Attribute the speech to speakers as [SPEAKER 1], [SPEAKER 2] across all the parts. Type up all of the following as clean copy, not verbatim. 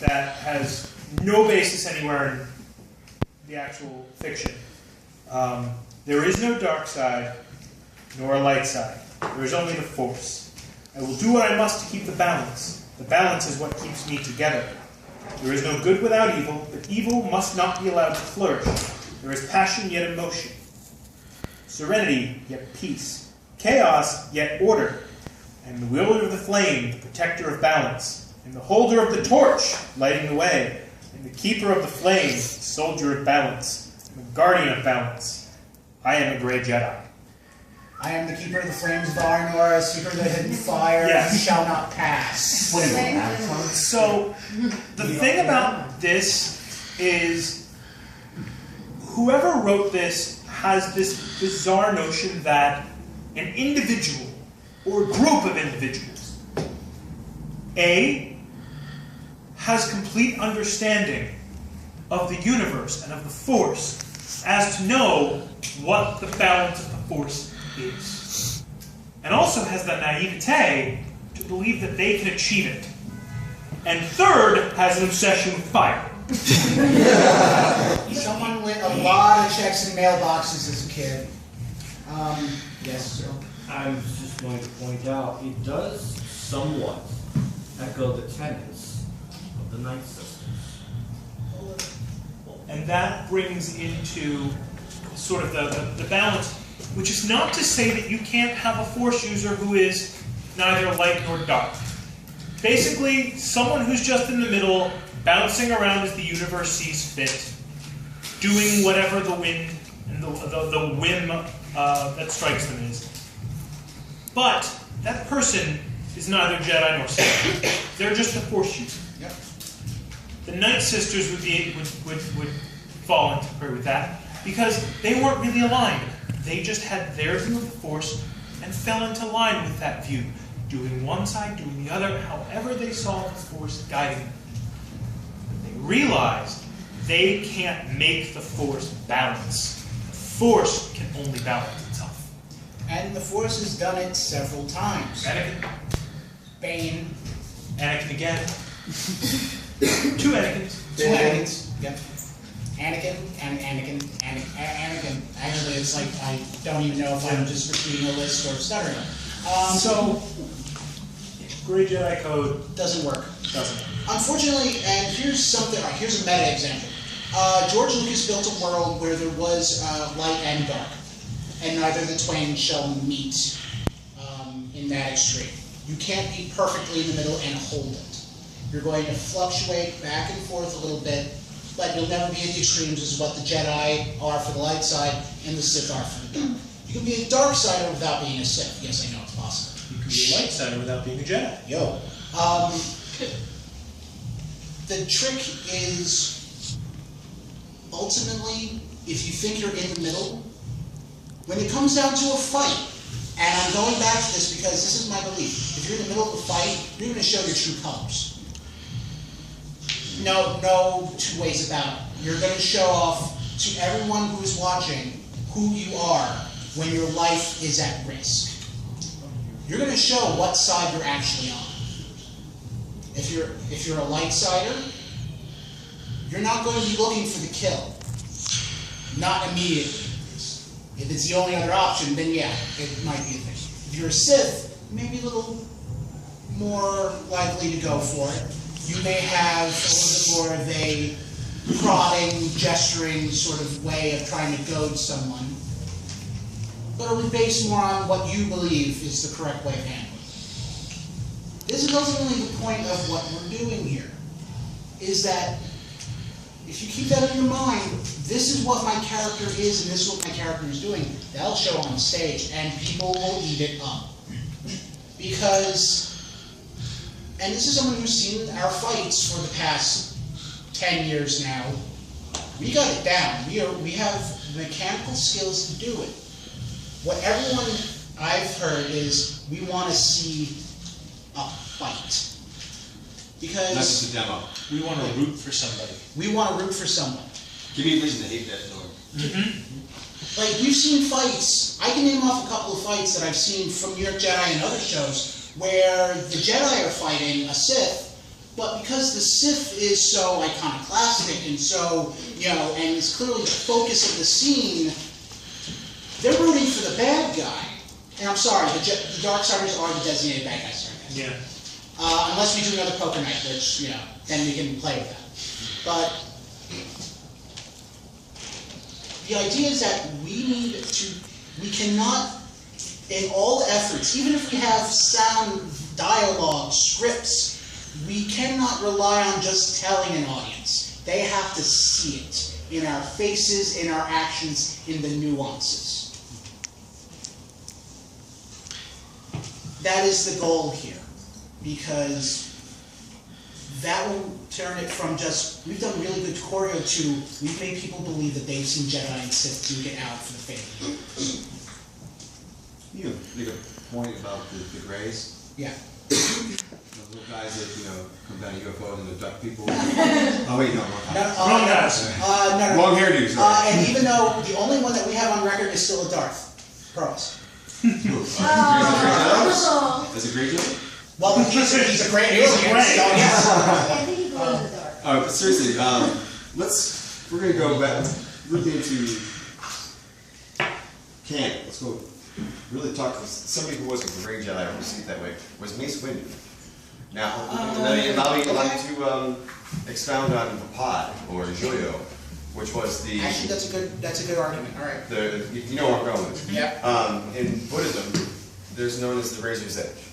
[SPEAKER 1] that has no basis anywhere in the actual fiction. There is no dark side, nor a light side. There is only the Force. I will do what I must to keep the balance. The balance is what keeps me together. There is no good without evil, but evil must not be allowed to flourish. There is passion, yet emotion. Serenity, yet peace. Chaos, yet order. I am the wielder of the flame, the protector of balance. I am the holder of the torch, lighting the way. I am the keeper of the flame, the soldier of balance. I am the guardian of balance. I am a Grey Jedi.
[SPEAKER 2] I am the keeper of the flames of Arnor, seeker of the hidden fire,
[SPEAKER 1] Yes.
[SPEAKER 2] who shall not pass.
[SPEAKER 1] So, the thing about this is, whoever wrote this has this bizarre notion that an individual, or group of individuals, has complete understanding of the universe and of the Force, as to know what the balance of the Force is. And also has the naivete to believe that they can achieve it. And third, has an obsession with fire.
[SPEAKER 2] Someone with a lot of checks in mailboxes as a kid. Yes, sir.
[SPEAKER 3] I was just going to point out, it does somewhat echo the tenets of the Night Sisters.
[SPEAKER 1] And that brings into sort of the balance, which is not to say that you can't have a Force user who is neither light nor dark. Basically, someone who's just in the middle, bouncing around as the universe sees fit, doing whatever the wind and the whim that strikes them is. But that person is neither Jedi nor Sith. They're just a Force user.
[SPEAKER 2] Yep.
[SPEAKER 1] The Night Sisters would fall into play with that because they weren't really aligned. They just had their view of the Force and fell into line with that view, doing one side, doing the other, however they saw the Force guiding them. But they realized they can't make the Force balance. The Force can only balance itself.
[SPEAKER 2] And the Force has done it several times.
[SPEAKER 1] Anakin.
[SPEAKER 2] Bane.
[SPEAKER 1] Anakin again. Two Anakins.
[SPEAKER 2] Two Anakins. Yep. Anakin. Actually, it's like I don't even know if I'm just repeating a list or stuttering.
[SPEAKER 1] So, Grey Jedi code
[SPEAKER 2] doesn't work.
[SPEAKER 1] Doesn't work.
[SPEAKER 2] Unfortunately, and here's something. Here's a meta example. George Lucas built a world where there was light and dark, and neither the twain shall meet in that extreme. You can't be perfectly in the middle and hold it. You're going to fluctuate back and forth a little bit, but you'll never be at the extremes as what the Jedi are for the light side and the Sith are for the dark. You can be a dark sider without being a Sith. Yes, I know it's possible.
[SPEAKER 1] You can be a light sider without being a Jedi.
[SPEAKER 2] Yo. The trick is, ultimately, if you think you're in the middle, when it comes down to a fight, and I'm going back to this because this is my belief, if you're in the middle of a fight, you're going to show your true colors. No two ways about it. You're going to show off to everyone who's watching who you are when your life is at risk. You're going to show what side you're actually on. If you're a light sider, you're not going to be looking for the kill. Not immediately. If it's the only other option, then yeah, it might be a thing. If you're a Sith, maybe a little more likely to go for it. You may have a little bit more of a prodding, gesturing sort of way of trying to goad someone. But it'll be based more on what you believe is the correct way of handling it. This is ultimately the point of what we're doing here, is that if you keep that in your mind, this is what my character is and this is what my character is doing, that'll show on stage and people will eat it up. Because, and this is someone who's seen our fights for the past 10 years now, we got it down. We have mechanical skills to do it. What everyone I've heard is we want to see a fight. Because
[SPEAKER 4] that's just a demo.
[SPEAKER 1] We want to root for somebody.
[SPEAKER 2] We want to root for someone.
[SPEAKER 4] Give me a reason to hate that Norm.
[SPEAKER 2] Like, you've seen fights. I can name off a couple of fights that I've seen from New York Jedi and other shows where the Jedi are fighting a Sith, But because the Sith is so iconoclastic and so, and it's clearly the focus of the scene, they're rooting for the bad guy. And I'm sorry, the Darksiders are the designated bad guys. Sorry, guys.
[SPEAKER 1] Yeah.
[SPEAKER 2] Unless we do another poker night, which, then we can play with that. But the idea is that we cannot, in all efforts, even if we have sound, dialogue, scripts, we cannot rely on just telling an audience. They have to see it in our faces, in our actions, in the nuances. That is the goal here, because that will turn it from just, we've done really good choreo to, we've made people believe that they've seen Jedi and Sith duke it out for the faith.
[SPEAKER 4] You make a point about the Greys.
[SPEAKER 2] Yeah.
[SPEAKER 4] Those little guys that, come down to UFOs and abduct people. Oh wait, no,
[SPEAKER 1] Wrong guys.
[SPEAKER 2] No.
[SPEAKER 4] Long hairdo, sorry.
[SPEAKER 2] And even though the only one that we have on record is still a Darth. Promise.
[SPEAKER 4] Is it Grey Jedi?
[SPEAKER 2] Well, he's a great alien, so yes.
[SPEAKER 5] I think he goes in the dark.
[SPEAKER 4] Alright, but seriously, we're gonna go back, really into camp. Let's go really talk to somebody who wasn't a Grey Jedi, or see it that way, was Mace Windu. Now, allow me to expound on Vapad, or Joyo, which was the...
[SPEAKER 2] Actually, that's a good argument, alright.
[SPEAKER 4] You know where I'm going with this.
[SPEAKER 2] Yeah.
[SPEAKER 4] In Buddhism, there's known as the razor's edge.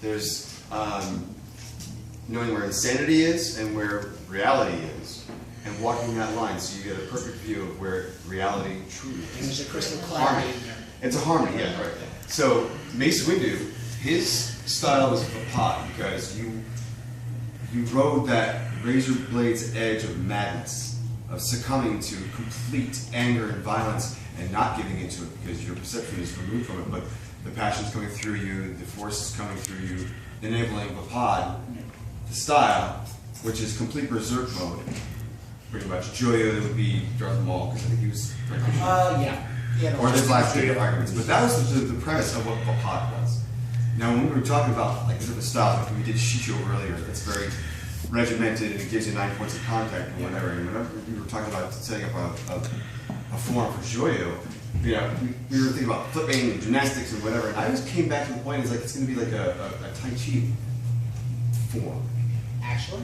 [SPEAKER 4] There's knowing where insanity is and where reality is, and walking that line so you get a perfect view of where reality truly is.
[SPEAKER 2] And there's a crystal clarity
[SPEAKER 4] Harmony.
[SPEAKER 2] in there.
[SPEAKER 4] It's a harmony, yeah, right. So Mace Windu, his style was Vapad because you rode that razor blade's edge of madness, of succumbing to complete anger and violence and not giving into it because your perception is removed from it, but the passion's coming through you, the force is coming through you, enabling Vapad, the style, which is complete berserk mode, pretty much. Joyo would be Darth Maul, because I think he was pretty much...
[SPEAKER 2] Yeah.
[SPEAKER 4] Or there's last big arguments, but that was the premise of what Vapad was. Now, when we were talking about like sort of style, like we did Shicho earlier, that's very regimented and it gives you 9 points of contact and whatever. And whenever we were talking about setting up a form for Joyo, we were thinking about flipping and gymnastics and whatever. And I always came back to the point is like it's going to be like a Tai Chi form.
[SPEAKER 2] Actually?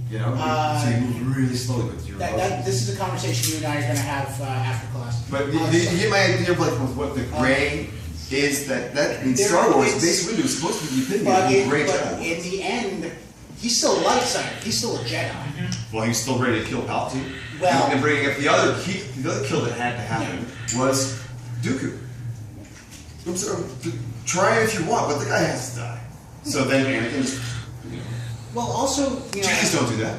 [SPEAKER 4] So you move really slowly with your motion.
[SPEAKER 2] This is a conversation you and I are going to have after class.
[SPEAKER 4] But you get my idea of like what the gray is that in Star Wars, Mace Windu is supposed to be the epitome of the gray Jedi.
[SPEAKER 2] In the end, he's still a light side. He's still a Jedi.
[SPEAKER 4] Well, he's still ready to kill Palpatine.
[SPEAKER 2] Well,
[SPEAKER 4] and bringing up the other kill that had to happen was Dooku. Try it if you want, but the guy has to die. So then Anakin just.
[SPEAKER 2] Well, also,
[SPEAKER 4] Jeez, don't do that.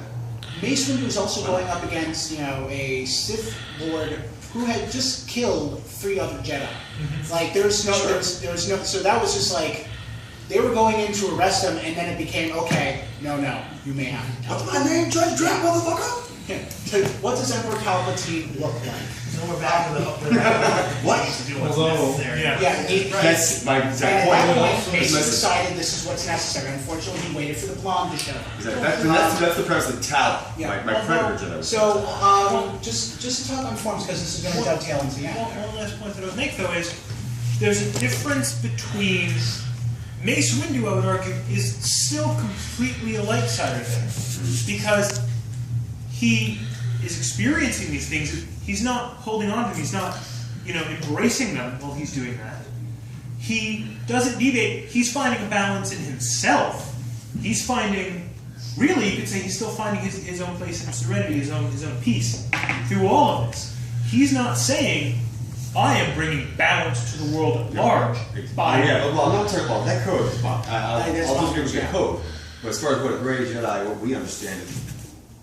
[SPEAKER 2] Mace Windu was also going up against, a Sith Lord who had just killed 3 other Jedi. Like, there was no, so that was just like, they were going in to arrest him, and then it became, okay, no, you may have to tell.
[SPEAKER 4] What's my name? Try to drink, motherfucker?
[SPEAKER 2] What does Emperor Palpatine look like?
[SPEAKER 6] So we're back to the
[SPEAKER 4] What?
[SPEAKER 6] to do what's
[SPEAKER 3] Although-
[SPEAKER 6] necessary.
[SPEAKER 4] That's my
[SPEAKER 2] And
[SPEAKER 4] exact
[SPEAKER 2] at
[SPEAKER 4] point.
[SPEAKER 2] that point, Mace decided this is what's necessary. Unfortunately, he waited for the blonde to show up.
[SPEAKER 4] That's the premise of Tal,
[SPEAKER 2] Yeah.
[SPEAKER 4] my predator Jedi.
[SPEAKER 2] So, just to talk on forms, because this is going to dovetail into the end.
[SPEAKER 1] One last point that I would make, though, is there's a difference between Mace Windu, I would argue, is still completely a light sider there. Because he is experiencing these things. He's not holding on to them. He's not, embracing them while he's doing that. He doesn't deviate. He's finding a balance in himself. He's finding, really, you could say he's still finding his own place in serenity, his own peace through all of this. He's not saying, I am bringing balance to the world at large by...
[SPEAKER 4] Well, I'm not talking about that code. I'll just give you a
[SPEAKER 2] yeah.
[SPEAKER 4] code. But as far as what a gray Jedi, what we understand it.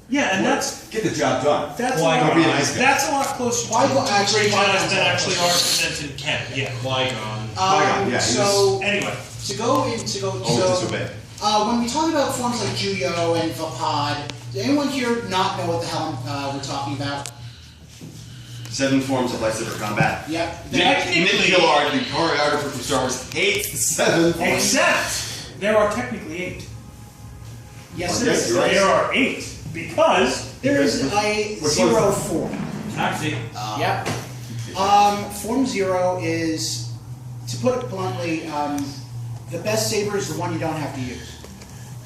[SPEAKER 1] Yeah, and that's
[SPEAKER 4] Get the job done.
[SPEAKER 1] that's
[SPEAKER 3] Why
[SPEAKER 1] a lot,
[SPEAKER 3] don't be a nice
[SPEAKER 4] guy?
[SPEAKER 1] that's a lot closer to
[SPEAKER 2] Qui-Gon
[SPEAKER 1] the
[SPEAKER 2] actually
[SPEAKER 1] great Jedis
[SPEAKER 2] Qui-Gon's
[SPEAKER 1] that
[SPEAKER 2] a lot
[SPEAKER 1] actually are
[SPEAKER 2] closer.
[SPEAKER 1] presented in canon. Yeah.
[SPEAKER 3] Qui-Gon.
[SPEAKER 4] Qui-Gon, yeah,
[SPEAKER 2] So,
[SPEAKER 1] Anyway,
[SPEAKER 4] Disobey.
[SPEAKER 2] when we talk about forms like Juyo and Vapad, does anyone here not know what the hell we're talking about?
[SPEAKER 4] 7 forms of lightsaber combat.
[SPEAKER 2] Yep.
[SPEAKER 1] Technically-
[SPEAKER 4] Nick Gillard, the choreographer from Star Wars, hates the 7 forms.
[SPEAKER 1] except there are technically 8.
[SPEAKER 2] Yes,
[SPEAKER 4] Oh,
[SPEAKER 2] there
[SPEAKER 4] yes,
[SPEAKER 2] is.
[SPEAKER 4] you're right.
[SPEAKER 1] There are 8 because
[SPEAKER 2] There is a
[SPEAKER 4] Which
[SPEAKER 2] zero
[SPEAKER 4] one is
[SPEAKER 2] form.
[SPEAKER 3] Taxi.
[SPEAKER 2] Yep. Form 0 is, to put it bluntly, the best saber is the one you don't have to use.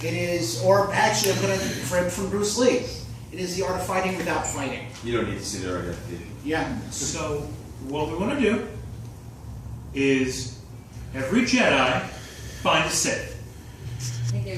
[SPEAKER 2] It is, or actually, I'm going to from Bruce Lee. It is the art of fighting without fighting.
[SPEAKER 4] You don't need to see their identification.
[SPEAKER 2] Yeah.
[SPEAKER 1] so what we want to do is every Jedi find a Sith.